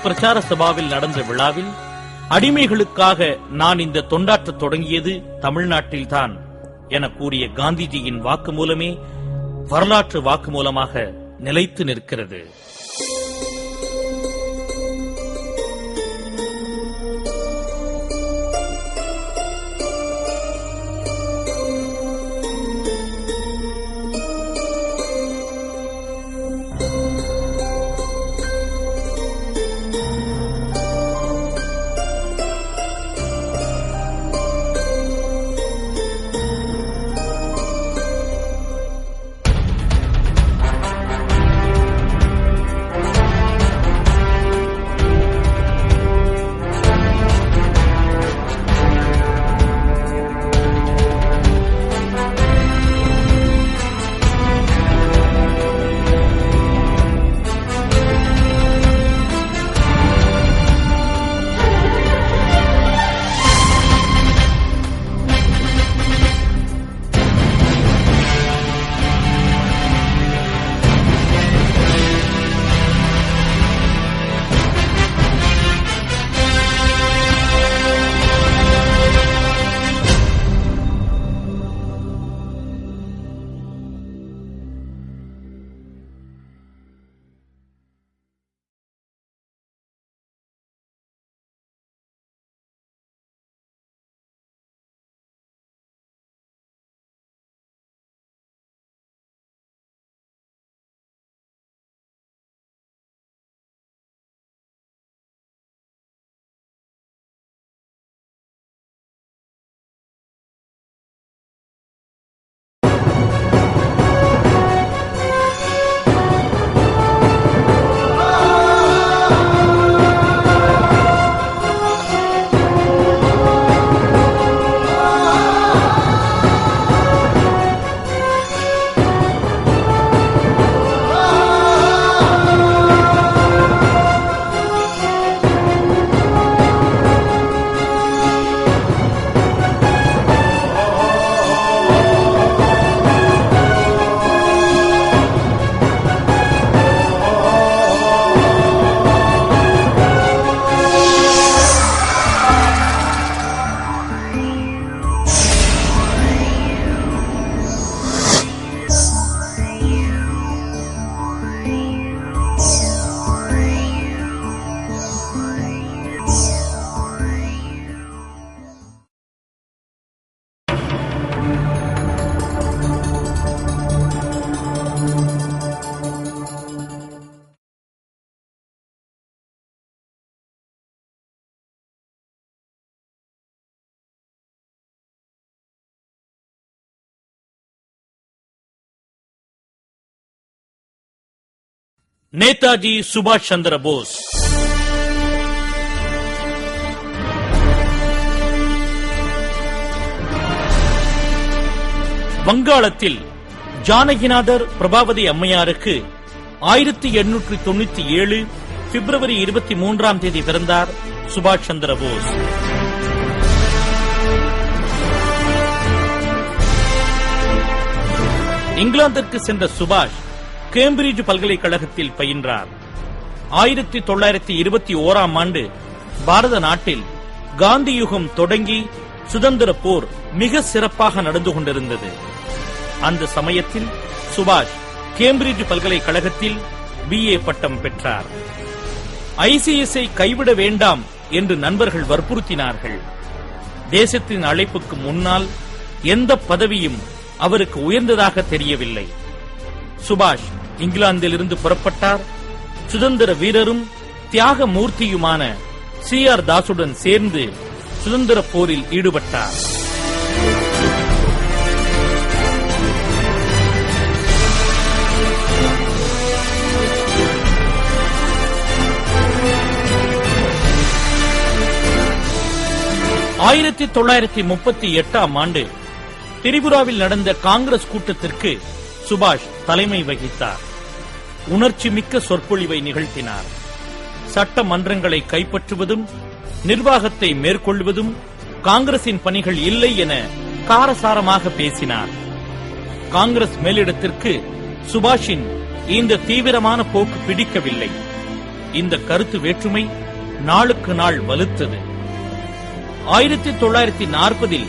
பிரச்சார சபாவில் நடந்த விழாவில் அடிமைகளுக்காக நான் இந்த தொண்டாற்றத் தொடங்கியது தமிழ்நாட்டில்தான் என கூறிய காந்திஜியின் வாக்குமூலமே வரலாற்று வாக்குமூலமாக நிலைத்து நிற்கிறது. நேதாஜி சுபாஷ் சந்திர போஸ். வங்காளத்தில் ஜானகிநாதர் பிரபாவதி அம்மையாருக்கு 1897 பிப்ரவரி 23 பிறந்தார் சுபாஷ் சந்திர போஸ். இங்கிலாந்திற்கு சென்ற சுபாஷ் கேம்பிரிட்ஜ் பல்கலைக்கழகத்தில் பயின்றார். 1921 பாரத நாட்டில் காந்தி யுகம் தொடங்கி சுதந்திர போர் மிக சிறப்பாக நடந்து கொண்டிருந்தது. அந்த சமயத்தில் சுபாஷ் கேம்பிரிட்ஜ் பல்கலைக்கழகத்தில் BA பட்டம் பெற்றார். ICSஐ கைவிட வேண்டாம் என்று நண்பர்கள் வற்புறுத்தினார்கள். தேசத்தின் அழைப்புக்கு முன்னால் எந்த பதவியும் அவருக்கு உயர்ந்ததாக தெரியவில்லை. சுபாஷ் இங்கிலாந்திலிருந்து புறப்பட்டார். சுதந்திர வீரரும் தியாக மூர்த்தியுமான CR தாசுடன் சேர்ந்து சுதந்திர போரில் ஈடுபட்டார். ஆயிரத்தி 1938 திரிபுராவில் நடந்த காங்கிரஸ் கூட்டத்திற்கு சுபாஷ் தலைமை வகித்தார். உணர்ச்சி மிக்க சொற்பொழிவை நிகழ்த்தினார். சட்டமன்றங்களை கைப்பற்றுவதும் நிர்வாகத்தை மேற்கொள்வதும் காங்கிரசின் பணிகள் இல்லை என காரசாரமாக பேசினார். காங்கிரஸ் மேலிடத்திற்கு சுபாஷின் இந்த தீவிரமான போக்கு பிடிக்கவில்லை. இந்த கருத்து வேற்றுமை நாளுக்கு நாள் வலுத்தது. 1940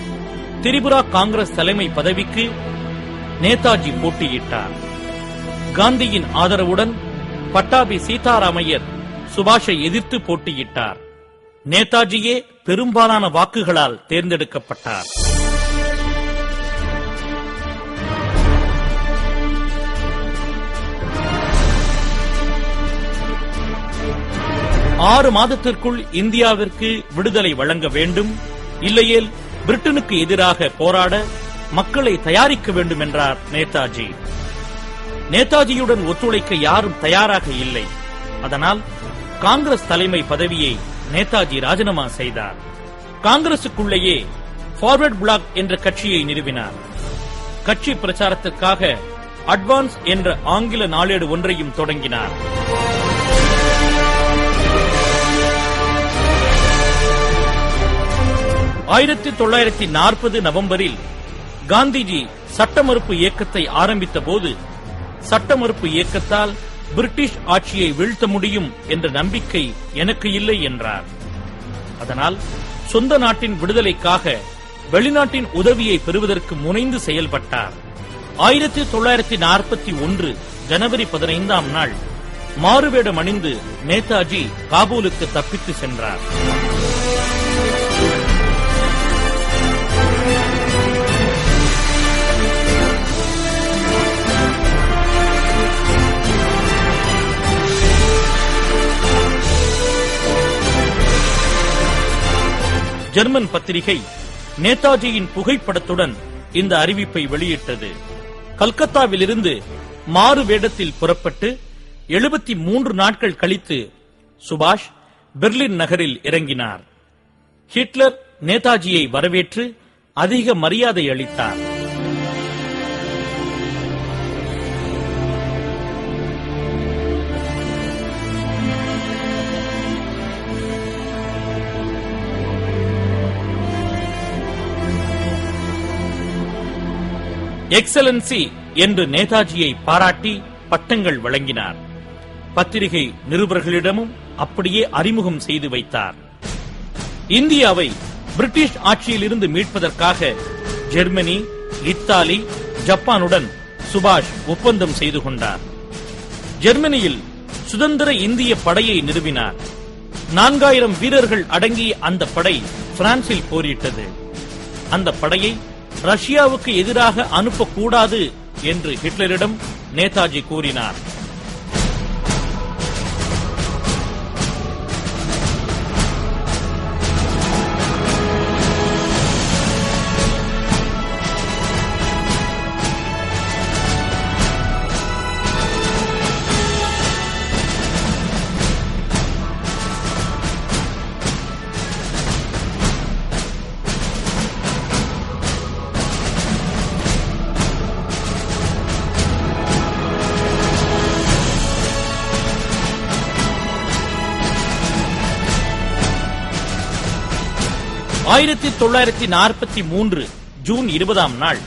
திரிபுரா காங்கிரஸ் தலைமை பதவிக்கு நேதாஜி போட்டியிட்டார். காந்தியின் ஆதரவுடன் பட்டாபி சீதாராமையர் சுபாஷை எதிர்த்து போட்டியிட்டார். நேதாஜியே பெரும்பாலான வாக்குகளால் தேர்ந்தெடுக்கப்பட்டார். ஆறு மாதத்திற்குள் இந்தியாவிற்கு விடுதலை வழங்க வேண்டும், இல்லையேல் பிரிட்டனுக்கு எதிராக போராட மக்களை தயாரிக்க வேண்டும் என்றார் நேதாஜி. நேதாஜியுடன் ஒத்துழைக்க யாரும் தயாராக இல்லை. அதனால் காங்கிரஸ் தலைமை பதவியை நேதாஜி ராஜினாமா செய்தார். காங்கிரசுக்குள்ளேயே ஃபார்வர்ட் பிளாக் என்ற கட்சியை நிறுவினார். கட்சி பிரச்சாரத்திற்காக அட்வான்ஸ் என்ற ஆங்கில நாளேடு ஒன்றையும் தொடங்கினார். நவம்பரில் காந்திஜி சட்ட மறுப்பு இயக்கத்தை ஆரம்பித்த போது, சட்ட மறுப்பு இயக்கத்தால் பிரிட்டிஷ் ஆட்சியை வீழ்த்த முடியும் என்ற நம்பிக்கை எனக்கு இல்லை என்றார். அதனால் சொந்த நாட்டின் விடுதலைக்காக வெளிநாட்டின் உதவியை பெறுவதற்கு முனைந்து செயல்பட்டார். 1941 ஜனவரி 15ஆம் நாள் மாறுவேடம் அணிந்து நேதாஜி காபூலுக்கு தப்பித்து சென்றார். ஜெர்மன் பத்திரிகை நேதாஜியின் புகைப்படத்துடன் இந்த அறிவிப்பை வெளியிட்டது. கல்கத்தாவிலிருந்து மாறு வேடத்தில் புறப்பட்டு 73 நாட்கள் கழித்து சுபாஷ் பெர்லின் நகரில் இறங்கினார். ஹிட்லர் நேதாஜியை வரவேற்று அதிக மரியாதை அளித்தார். எக்ஸலன்சி என்று நேதாஜியை பாராட்டி பட்டங்கள் வழங்கினார். பத்திரிகை நிருபர்களிடமும் அப்படியே அறிமுகம் செய்து வைத்தார். இந்தியாவை பிரிட்டிஷ் ஆட்சியிலிருந்து மீட்பதற்காக ஜெர்மனி, இத்தாலி, ஜப்பானுடன் சுபாஷ் ஒப்பந்தம் செய்து கொண்டார். ஜெர்மனியில் சுதந்திர இந்திய படையை நிறுவினார். 4000 வீரர்கள் அடங்கிய அந்த படை பிரான்சில் போரிட்டது. அந்த படையை ரஷ்யாவுக்கு எதிராக அனுப்பக்கூடாது என்று ஹிட்லரிடம் நேதாஜி கூறினார். ஜூன் 20ஆம் நாள்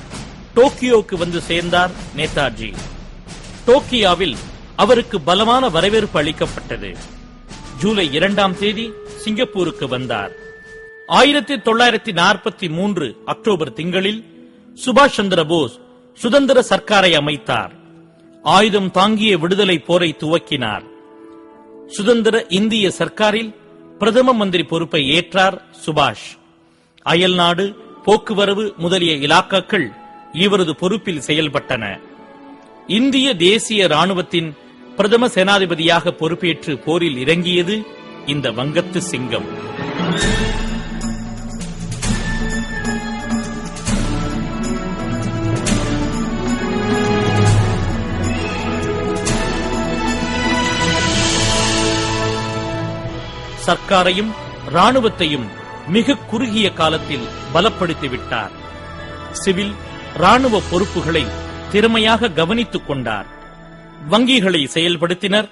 டோக்கியோவுக்கு வந்து சேர்ந்தார் நேதாஜி. டோக்கியோவில் அவருக்கு பலமான வரவேற்பு அளிக்கப்பட்டது. ஜூலை 2ஆம் தேதி சிங்கப்பூருக்கு வந்தார். 1943 அக்டோபர் திங்களில் சுபாஷ் சந்திர போஸ் சுதந்திர சர்க்காரை அமைத்தார். ஆயுதம் தாங்கிய விடுதலை போரை துவக்கினார். சுதந்திர இந்திய சர்க்காரில் பிரதம மந்திரி பொறுப்பை ஏற்றார் சுபாஷ். அயல்நாடு, போக்குவரவு முதலிய இலாக்காக்கள் இவரது பொறுப்பில் செயல்பட்டன. இந்திய தேசிய ராணுவத்தின் பிரதம சேனாதிபதியாக பொறுப்பேற்று போரில் இறங்கியது இந்த வங்கத்து சிங்கம். சர்க்காரையும் ராணுவத்தையும் மிக குறுகிய காலத்தில் பலப்படுத்திவிட்டார். சிவில், ராணுவ பொறுப்புகளை திறமையாக கவனித்துக் கொண்டார். வங்கிகளை செயல்படுத்தினர்,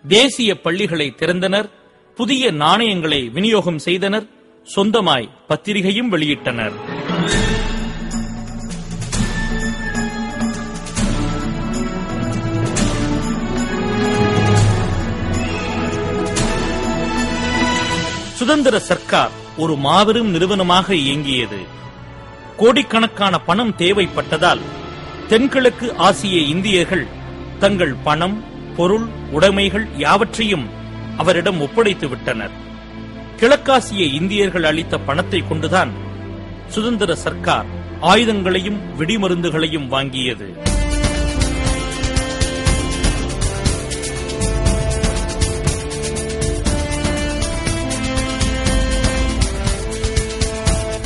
தேசிய பள்ளிகளை திறந்தனர், புதிய நாணயங்களை விநியோகம் செய்தனர், சொந்தமாய் பத்திரிகையும் வெளியிட்டனர். சுதந்திர சர்க்கார் ஒரு மாபெரும் நிறுவனமாக இயங்கியது. கோடிக்கணக்கான பணம் தேவைப்பட்டதால் தென்கிழக்கு ஆசிய இந்தியர்கள் தங்கள் பணம், பொருள், உடைமைகள் யாவற்றையும் அவரிடம் ஒப்படைத்து விட்டனர். கிழக்காசிய இந்தியர்கள் அளித்த பணத்தை கொண்டுதான் சுதந்திர சர்க்கார் ஆயுதங்களையும் வெடிமருந்துகளையும் வாங்கியது.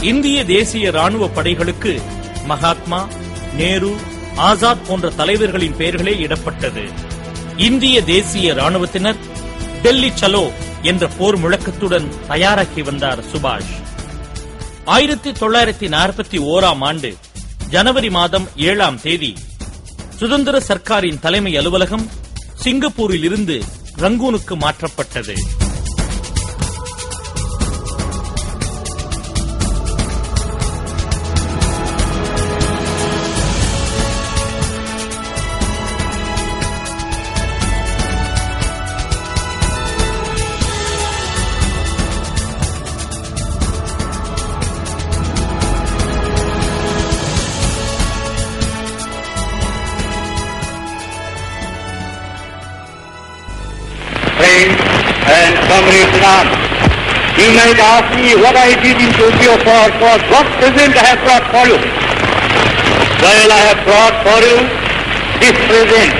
இந்திய தேசிய ராணுவ படைகளுக்கு மகாத்மா, நேரு, ஆசாத் போன்ற தலைவர்களின் பெயர்களே இடப்பட்டது. இந்திய தேசிய ராணுவத்தினர் டெல்லி சலோ என்ற போர் முழக்கத்துடன் தயாராகி வந்தார் சுபாஷ். 1941ஆம் ஆண்டு ஜனவரி மாதம் 7ஆம் தேதி சுதந்திர சர்க்காரின் தலைமை அலுவலகம் சிங்கப்பூரில் இருந்து ரங்கூனுக்கு மாற்றப்பட்டது. And comrades in arms, you might ask me what I did in Tokyo for what present I have brought for you. Well, I have brought for you this present.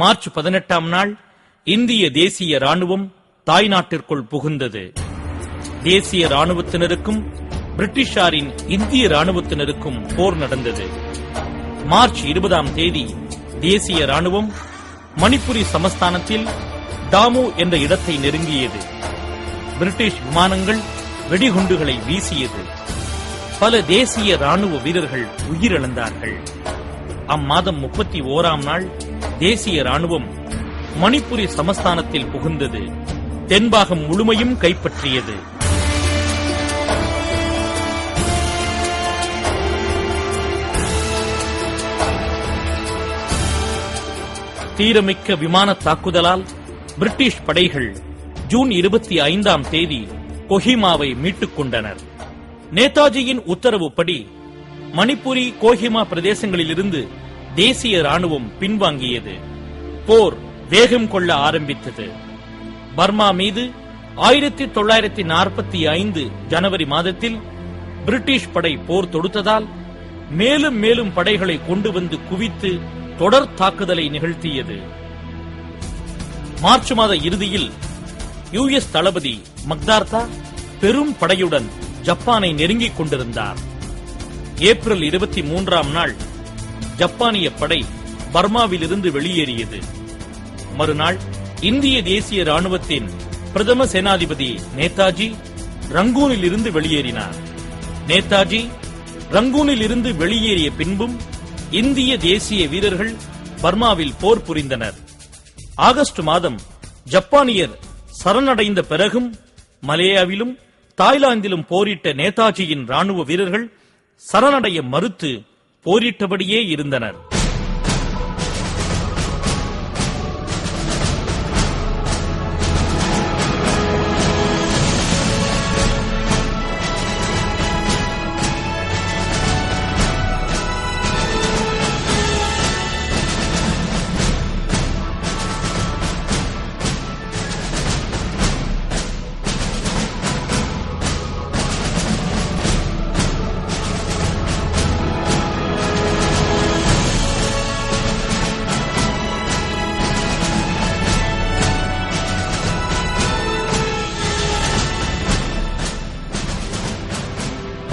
March 18ஆம் நாள் இந்திய தேசிய ராணுவம் தாய்நாட்டிற்குள் புகுந்தது. தேசிய ராணுவத்தினருக்கும் பிரிட்டிஷாரின் இந்திய ராணுவத்தினருக்கும் போர் நடந்தது. மார்ச் 20ஆம் தேதி தேசிய ராணுவம் மணிப்புரி சமஸ்தானத்தில் தாமு என்ற இடத்தை நெருங்கியது. பிரிட்டிஷ் விமானங்கள் வெடிகுண்டுகளை வீசியது. பல தேசிய ராணுவ வீரர்கள் உயிரிழந்தார்கள். அம்மாதம் 31ஆம் நாள் தேசிய ராணுவம் மணிப்புரி சமஸ்தானத்தில் புகுந்தது. தென்பாகம் முழுமையும் கைப்பற்றியது. தீரமிக்க விமான தாக்குதலால் பிரிட்டிஷ் படைகள் ஜூன் 25ஆம் தேதி கொஹிமாவை மீட்டுக் கொண்டனர். நேதாஜியின் உத்தரவுப்படி மணிப்புரி, கோஹிமா பிரதேசங்களிலிருந்து தேசிய ராணுவம் பின்வாங்கியது. போர் வேகம் கொள்ள ஆரம்பித்தது. பர்மா மீது 1945 ஜனவரி மாதத்தில் பிரிட்டிஷ் படை போர் தொடுத்ததால் மேலும் மேலும் படைகளை கொண்டு வந்து குவித்து தொடர் தாக்குதலை நிகழ்த்தியது. மார்ச் மாத இறுதியில் US தளபதி மக்தார்தா பெரும் படையுடன் ஜப்பானை நெருங்கிக் கொண்டிருந்தார். ஏப்ரல் 23ஆம் நாள் ஜப்பானிய படை பர்மாவிலிருந்து வெளியேறியது. மறுநாள் இந்திய தேசிய ராணுவத்தின் பிரதம சேனாதிபதி நேதாஜி ரங்கூனில் இருந்து வெளியேறினார். நேதாஜி ரங்கூனில் இருந்து வெளியேறிய பின்பும் இந்திய தேசிய வீரர்கள் பர்மாவில் போர் புரிந்தனர். ஆகஸ்ட் மாதம் ஜப்பானியர் சரணடைந்த பிறகும் மலேயாவிலும் தாய்லாந்திலும் போரிட்ட நேதாஜியின் ராணுவ வீரர்கள் சரணடைய மறுத்து போரிட்டபடியே இருந்தனர்.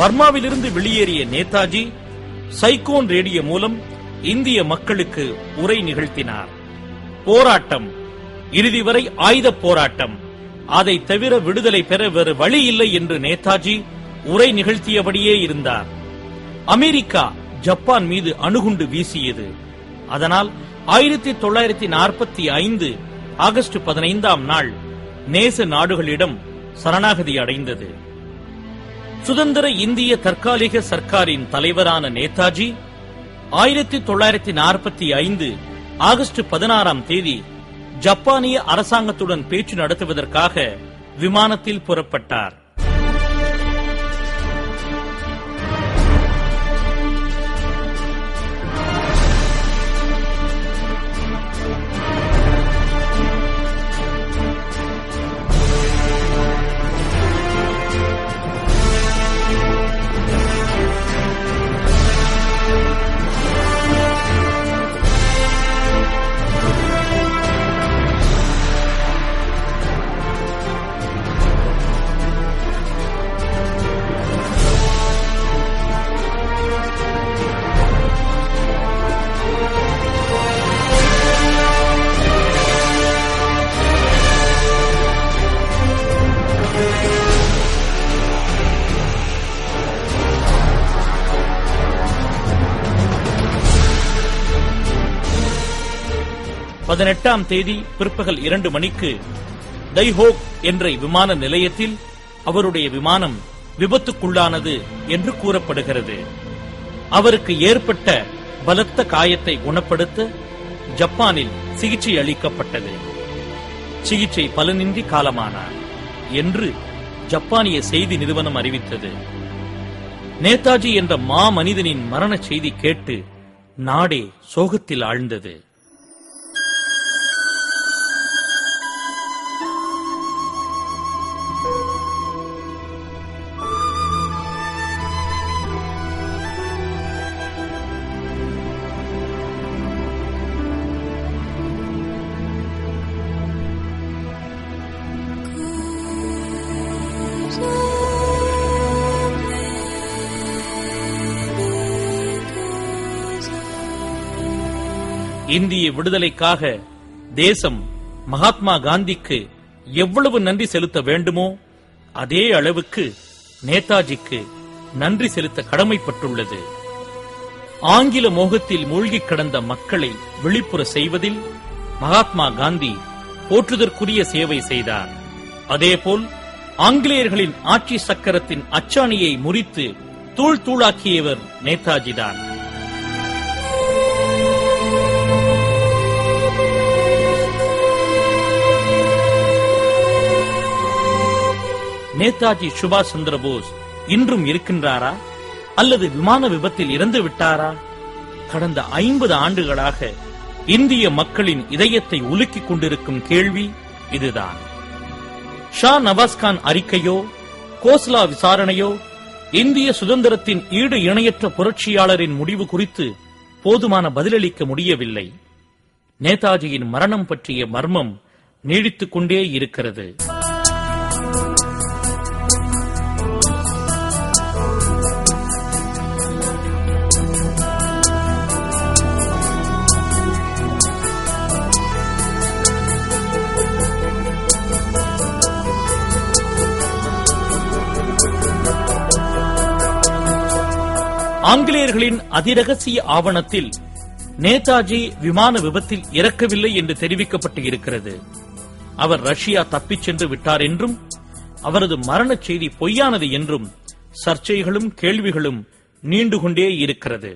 பர்மாவிலிருந்து வெளியேறிய நேதாஜி சைகோன் ரேடியோ மூலம் இந்திய மக்களுக்கு உரை நிகழ்த்தினார். போராட்டம் இறுதி வரை ஆயுத போராட்டம், அதை தவிர விடுதலை பெற வேறு வழி இல்லை என்று நேதாஜி உரை நிகழ்த்தியபடியே இருந்தார். அமெரிக்கா ஜப்பான் மீது அணுகுண்டு வீசியது. அதனால் 1945 ஆகஸ்ட் 15ஆம் நாள் நேச நாடுகளிடம் சரணாகதி அடைந்தது. சுதந்திர இந்திய தற்காலிக சர்க்காரின் தலைவரான நேதாஜி 1945 ஆகஸ்ட் 16ஆம் தேதி ஜப்பானிய அரசாங்கத்துடன் பேச்சு நடத்துவதற்காக விமானத்தில் புறப்பட்டார். பதினெட்டாம் தேதி பிற்பகல் 2 மணிக்கு தைஹோக் என்ற விமான நிலையத்தில் அவருடைய விமானம் விபத்துக்குள்ளானது என்று கூறப்படுகிறது. அவருக்கு ஏற்பட்ட பலத்த காயத்தை குணப்படுத்த ஜப்பானில் சிகிச்சை அளிக்கப்பட்டது. சிகிச்சை பலனின்றி காலமானார் என்று ஜப்பானிய செய்தி நிறுவனம் அறிவித்தது. நேதாஜி என்ற மாமனிதனின் மரண செய்தி கேட்டு நாடே சோகத்தில் ஆழ்ந்தது. இந்திய விடுதலைக்காக தேசம் மகாத்மா காந்திக்கு எவ்வளவு நன்றி செலுத்த வேண்டுமோ அதே அளவுக்கு நேதாஜிக்கு நன்றி செலுத்த கடமைப்பட்டுள்ளது. ஆங்கில மோகத்தில் மூழ்கிக் கிடந்த மக்களை விழிப்புற செய்வதில் மகாத்மா காந்தி போற்றுதற்குரிய சேவை செய்தார். அதேபோல் ஆங்கிலேயர்களின் ஆட்சி சக்கரத்தின் அச்சாணியை முறித்து தூள் தூளாக்கியவர் நேதாஜிதான். நேதாஜி சுபாஷ் சந்திர போஸ் இன்றும் இருக்கின்றாரா அல்லது விமான விபத்தில் இறந்து விட்டாரா? கடந்த 50 ஆண்டுகளாக இந்திய மக்களின் இதயத்தை உலுக்கிக் கொண்டிருக்கும் கேள்வி இதுதான். ஷா நவாஸ்கான் அறிக்கையோ கோஸ்லா விசாரணையோ இந்திய சுதந்திரத்தின் ஈடு இணையற்ற புரட்சியாளரின் முடிவு குறித்து போதுமான பதிலளிக்க முடியவில்லை. நேதாஜியின் மரணம் பற்றிய மர்மம் நீடித்துக் கொண்டே இருக்கிறது. ஆங்கிலேயர்களின் அதிரகசிய ஆவணத்தில் நேதாஜி விமான விபத்தில் இறக்கவில்லை என்று தெரிவிக்கப்பட்டு இருக்கிறது. அவர் ரஷ்யா தப்பிச் சென்று விட்டார் என்றும் அவரது மரண செய்தி பொய்யானது என்றும் சர்ச்சைகளும் கேள்விகளும் நீண்டு கொண்டே இருக்கிறது.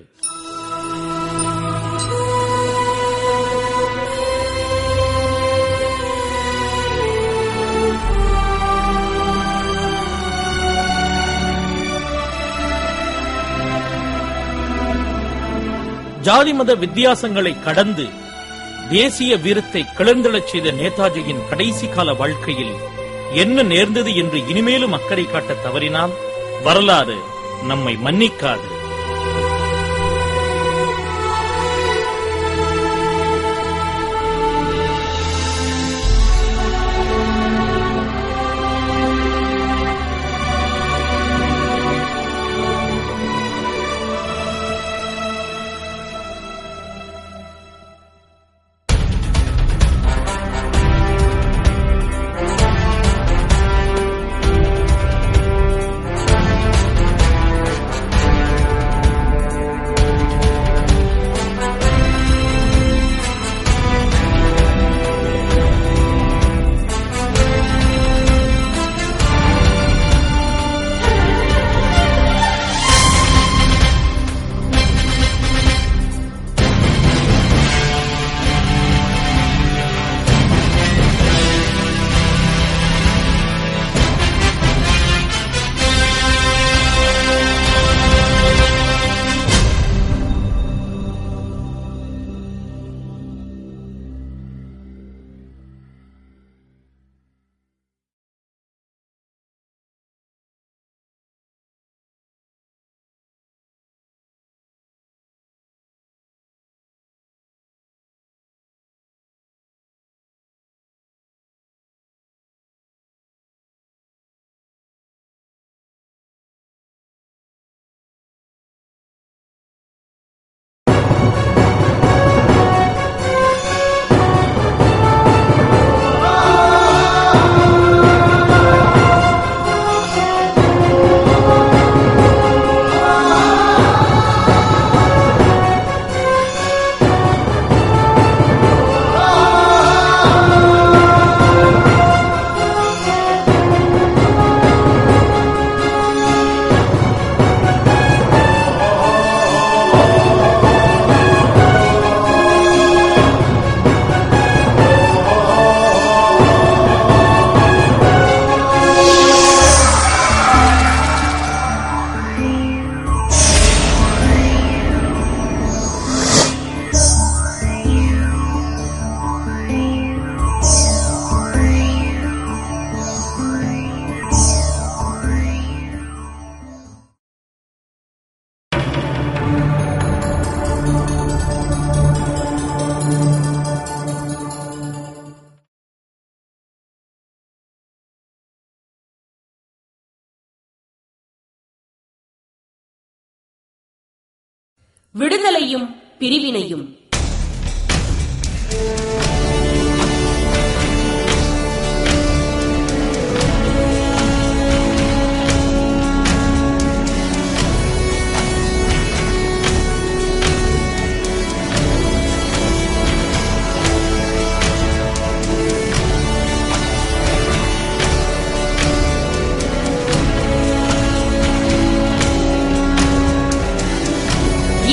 ஜாதி மத வித்தியாசங்களை கடந்து தேசிய வீரத்தை கிளர்ந்தெழச் செய்த நேதாஜியின் கடைசி கால வாழ்க்கையில் என்ன நேர்ந்தது என்று இனிமேலும் அக்கறை காட்ட தவறினால் வரலாறு நம்மை மன்னிக்காது. விடுதலையும் பிரிவினையும்.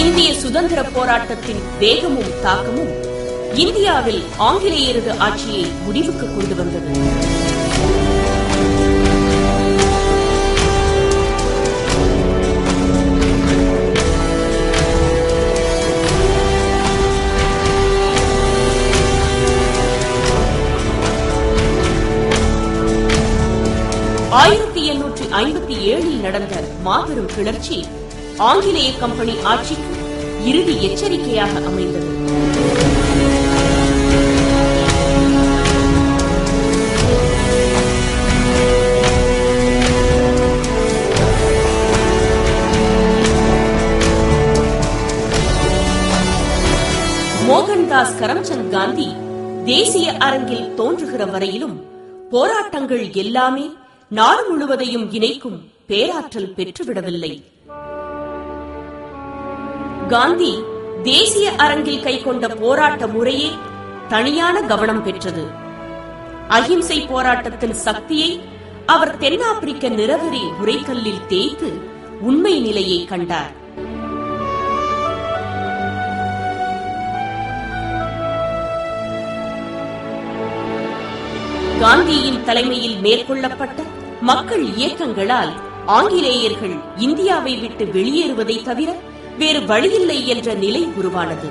இந்திய சுதந்திர போராட்டத்தின் வேகமும் தாக்கமும் இந்தியாவில் ஆங்கிலேயரது ஆட்சியை முடிவுக்கு கொண்டு வந்தது. நடந்த மாபெரும் கிளர்ச்சி ஆங்கிலேய கம்பெனி ஆட்சிக்கு இறுதி எச்சரிக்கையாக அமைந்தது. மோகன்தாஸ் கரம்சந்த் காந்தி தேசிய அரங்கில் தோன்றுகிற வரையிலும் போராட்டங்கள் எல்லாமே நாடு முழுவதையும் இணைக்கும் பேராற்றல் பெற்றுவிடவில்லை. காந்தி தேசிய அரங்கில் கைக்கொண்ட போராட்ட முறையே தனியான கவனம் பெற்றது. அஹிம்சை போராட்டத்தின் சக்தியை அவர் தென்னாப்பிரிக்க நிறவெறி உரைக்கல்லில் தேய்த்து உண்மை நிலையை கண்டார். காந்தியின் தலைமையில் மேற்கொள்ளப்பட்ட மக்கள் இயக்கங்களால் ஆங்கிலேயர்கள் இந்தியாவை விட்டு வெளியேறுவதை தவிர வேறு வழியில்லை என்ற நிலை உருவானது.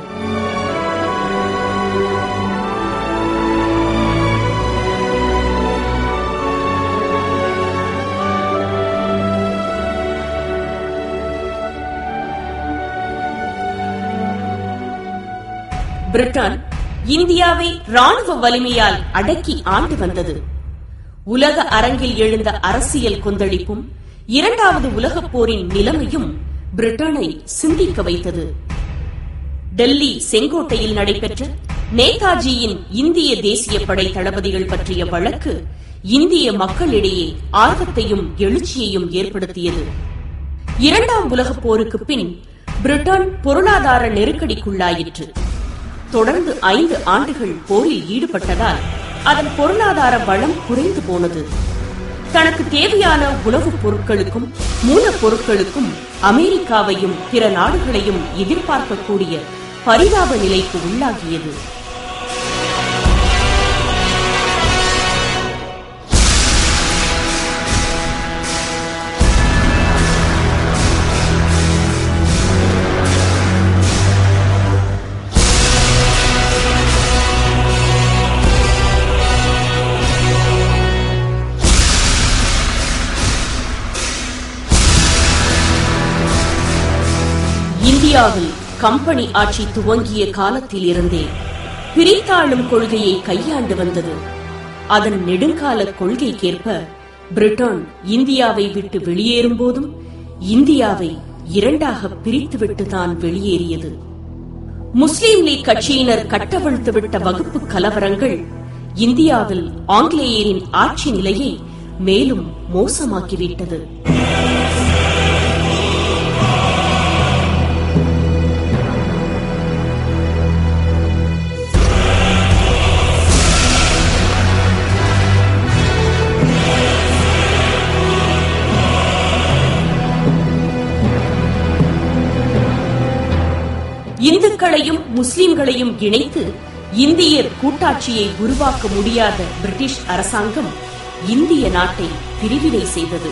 பிரிட்டன் இந்தியாவை ராணுவ வலிமையால் அடக்கி ஆண்டு வந்தது. உலக அரங்கில் எழுந்த அரசியல் கொந்தளிப்பும் இரண்டாவது உலகப் போரின் நிலைமையும் பிரிட்டனை சிந்திக்க வைத்தது. டெல்லி செங்கோட்டையில் நடைபெற்ற நேதாஜியின் இந்திய தேசிய படை தளபதிகள் பற்றிய வழக்கு இந்திய மக்களிடையே ஆர்வத்தையும் எழுச்சியையும் ஏற்படுத்தியது. இரண்டாம் உலகப் போருக்கு பின் பிரிட்டன் பொருளாதார நெருக்கடிக்குள்ளாயிற்று. தொடர்ந்து 5 ஆண்டுகள் போரில் ஈடுபட்டதால் அதன் பொருளாதார வளம் குறைந்து போனது. தனக்கு தேவையான உணவுப் பொருட்களுக்கும் மூலப்பொருட்களுக்கும் அமெரிக்காவையும் பிற நாடுகளையும் எதிர்பார்க்கக்கூடிய பரிதாப நிலைக்கு உள்ளாகியது. இந்தியாவில் கம்பெனி ஆட்சி துவங்கிய காலத்தில் இருந்தே பிரித்தாளும் கொள்கையை கையாண்டு வந்தது. அதன் நெடுங்கால கொள்கைக்கேற்ப பிரிட்டன் இந்தியாவை விட்டு வெளியேறும் போதும் இந்தியாவை 2ஆக பிரித்துவிட்டுதான் வெளியேறியது. முஸ்லீம் லீக் கட்சியினர் கட்டவிழ்த்துவிட்ட வகுப்பு கலவரங்கள் இந்தியாவில் ஆங்கிலேயரின் ஆட்சி நிலையை மேலும் மோசமாக்கிவிட்டது. இந்துக்களையும் முஸ்லிம்களையும் இணைத்து இந்தியர் கூட்டாட்சியை உருவாக்க முடியாத பிரிட்டிஷ் அரசாங்கம் இந்திய நாட்டை பிரிவினை செய்தது.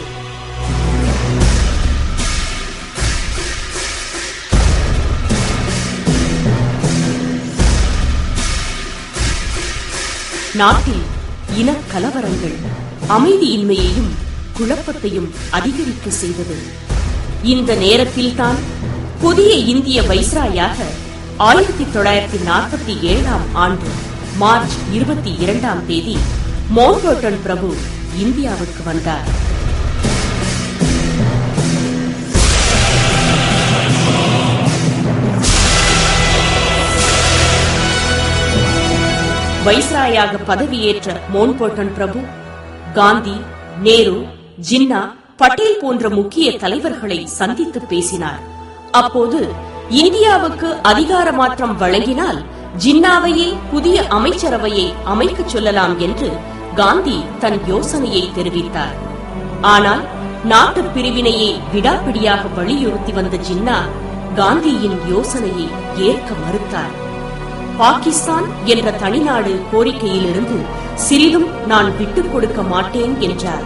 நாட்டில் இனக்கலவரங்கள் அமைதியின்மையையும் குழப்பத்தையும் அதிகரிக்க செய்தது. இந்த நேரத்தில்தான் புதிய இந்திய வைஸ்ராயாக 1947ஆம் ஆண்டு மார்ச் 22ஆம் தேதி மவுண்ட்பேட்டன் பிரபு இந்தியாவுக்கு வந்தார். வைஸ்ராயாக பதவியேற்ற மவுண்ட்பேட்டன் பிரபு காந்தி, நேரு, ஜின்னா, பட்டேல் போன்ற முக்கிய தலைவர்களை சந்தித்து பேசினார். அப்போது இந்தியாவுக்கு அதிகார மாற்றம் வழங்கினால் ஜின்னாவையே புதிய அமைச்சரவையை அமைக்கச் சொல்லலாம் என்று காந்தி தன் யோசனையை தெரிவித்தார். ஆனால் நாட்டு பிரிவினையை விடாப்பிடியாக வலியுறுத்தி வந்த ஜின்னா காந்தியின் யோசனையை ஏற்க மறுத்தார். பாகிஸ்தான் என்ற தனிநாடு கோரிக்கையிலிருந்து சிறிதும் நான் விட்டுக் கொடுக்க மாட்டேன் என்றார்.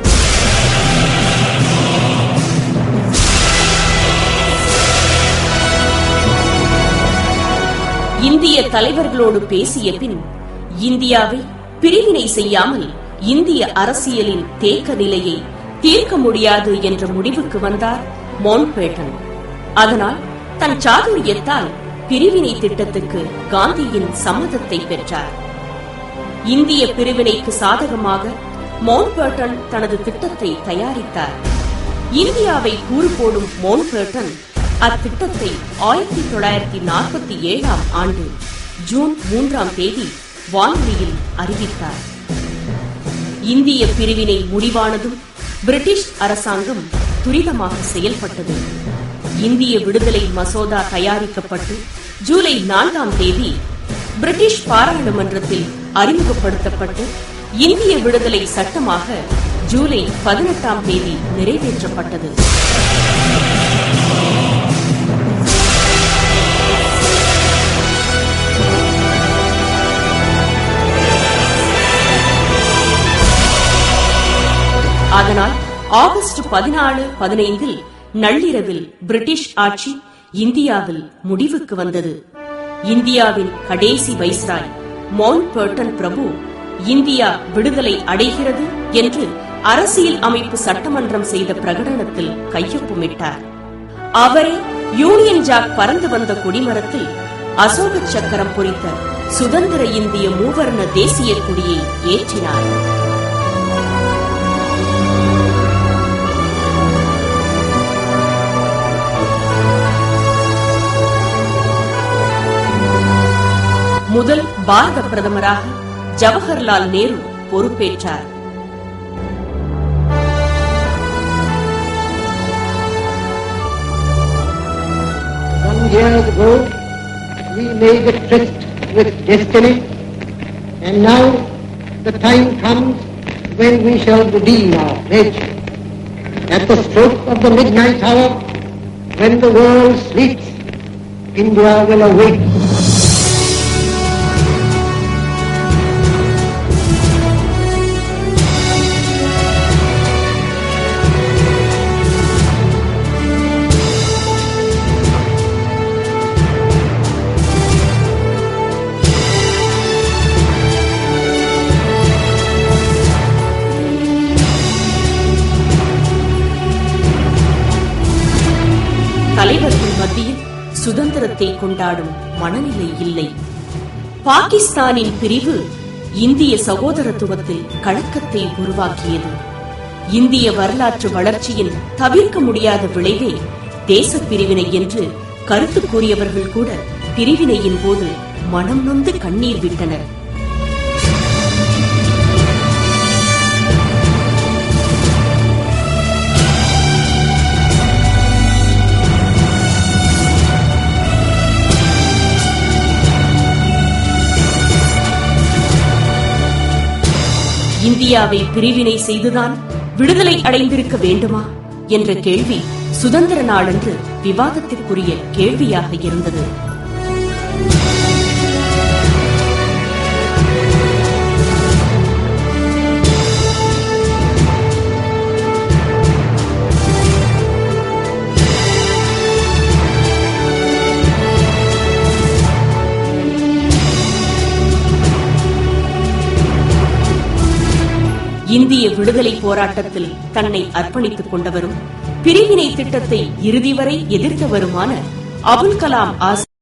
இந்திய தலைவர்களோடு பேசிய பின் இந்தியாவை பிரிவினை செய்யாமல் இந்திய அரசியலின் தேக்க நிலையை தீர்க்க முடியாது என்ற முடிவுக்கு வந்தார் மவுண்ட்பேட்டன். அதனால் தன் சாதுரியத்தால் பிரிவினை திட்டத்துக்கு காந்தியின் சம்மதத்தை பெற்றார். இந்திய பிரிவினைக்கு சாதகமாக மவுண்ட்பேட்டன் தனது திட்டத்தை தயாரித்தார். இந்தியாவை கூறு போடும் மவுண்ட்பேட்டன் அத்திட்டத்தை 1947 ஆண்டு ஜூன் 3 வானொலியில் அறிவித்தார். இந்திய பிரிவினை முடிவானதும் பிரிட்டிஷ் அரசாங்கம் துரிதமாக செயல்பட்டது. இந்திய விடுதலை மசோதா தயாரிக்கப்பட்டு ஜூலை 4 பிரிட்டிஷ் பாராளுமன்றத்தில் அறிமுகப்படுத்தப்பட்டு இந்திய விடுதலை சட்டமாக ஜூலை 18 நிறைவேற்றப்பட்டது. அதனால் ஆகஸ்ட் 14-15 நள்ளிரவில் பிரிட்டிஷ் ஆட்சி இந்தியாவில் முடிவுக்கு வந்தது. இந்தியாவின் கடைசி வைஸ்ராய் மவுண்ட்பேட்டன் பிரபு இந்தியா விடுதலை அடைகிறது என்று அரசியல் அமைப்பு சட்டமன்றம் செய்த பிரகடனத்தில் கையொப்பமிட்டார். அவரே யூனியன் ஜாக் பறந்து வந்த கொடிமரத்தில் அசோக சக்கரம் பொறித்த சுதந்திர இந்திய மூவர்ண தேசிய கொடியை ஏற்றினார். முதல் பாரத பிரதமராக ஜவஹர்லால் நேரு பொறுப்பேற்றார். Some years ago, we made a tryst with destiny, and now the time comes when we shall redeem our pledge. At the stroke of the midnight hour, when the world sleeps, India will awake. தலைவர்கள் மத்தியில் சுதந்திரத்தை கொண்டாடும் மனநிலை இல்லை. பாகிஸ்தானின் பிரிவு இந்திய சகோதரத்துவத்தில் கலக்கத்தை உருவாக்கியது. இந்திய வரலாற்று வளர்ச்சியின் தவிர்க்க முடியாத விளைவே தேச பிரிவினை என்று கருத்து கூறியவர்கள் கூட பிரிவினையின் போது மனம் நொந்து கண்ணீர் விட்டனர். இந்தியாவை பிரிவினை செய்துதான் விடுதலை அடைந்திருக்க வேண்டுமா என்ற கேள்வி சுதந்திர நாளன்று விவாதத்திற்குரிய கேள்வியாக இருந்தது. இந்திய விடுதலை போராட்டத்தில் தன்னை அர்ப்பணித்துக் கொண்டவரும் பிரிவினை திட்டத்தை இறுதி வரை எதிர்த்தவருமான அபுல் கலாம் ஆசாத்